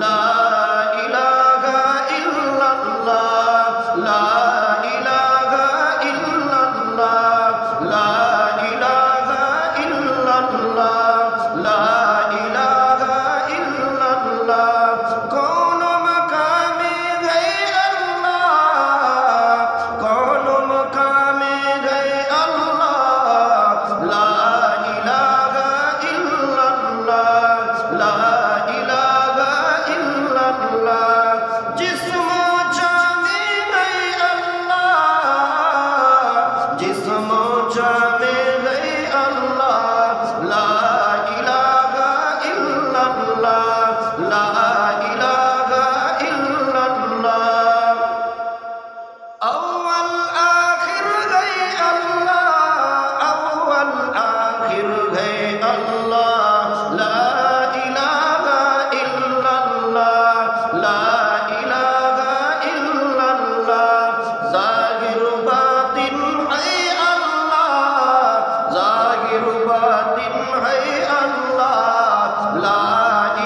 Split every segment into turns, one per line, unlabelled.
লা ইলাহা ইল্লাল্লাহ, লা ইলাহা ইল্লাল্লাহ, লা ইলাহা ইল্লাল্লাহ, লা ইলাহা ইল্লাল্লাহ। কোন মাকামে গয়ে আল্লাহ, কোন মাকামে গয়ে আল্লাহ, লা ইলাহা ইল্লাল্লাহ, লা ইলাহা ইল্লাল্লাহ। जिस्म जामे गए अल्लाह, जिस्म जामे गए अल्लाह, ला इलाहा इल्लल्लाह, ला इलाहा इल्लल्लाह। अव्वल आखिर गए अल्लाह, अव्वल आखिर गए अल्लाह, ला इलाहा इल्लल्लाह, ला इलाहा इल्लल्लाह। ज़ाहिर बातिन है अल्लाह, ज़ाहिर बातिन है अल्लाह, ला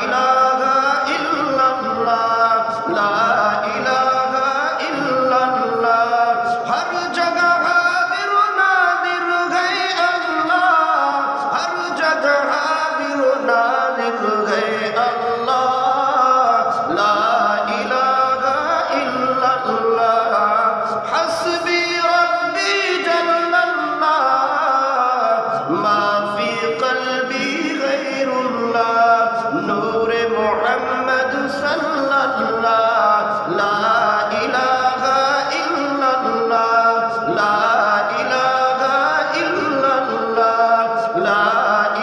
इलाहा इल्लल्लाह, ला इलाहा इल्लल्लाह। हर जगह हादिर नादिर है अल्लाह, हर जगह हादिर नादिर है अल्लाह, ला इलाहा इल्लल्लाह। हस्बी रब्बी जल्लल्लाह, मा फी क़ल्बी गैरुल्लाह। नूर मुहम्मद सल्लल्लाह, ला इलाहा इल्लल्लाह, ला इलाहा इल्लल्लाह, ला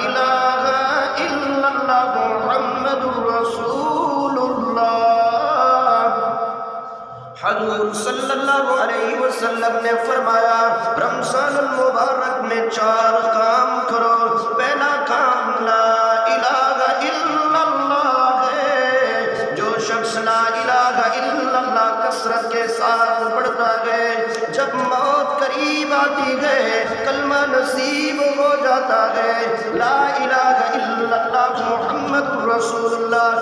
इलाहा इल्लल्लाह। मुहम्मदुर रसूलुल्लाह। हुज़ूर सल्लल्लाहु अलैहि वसल्लम ने फरमाया, रमज़ानुल मुबारक में 4 काम करो। पहला काम ला इलाहा इल्लल्लाह है। जो शख्स ला इलाहा इल्लल्लाह कसरत के साथ पढ़ता है, जब मौत करीब आती है कलमा नसीब हो जाता है। ला इलाहा इल्लल्लाह मुहम्मदुर रसूलुल्लाह।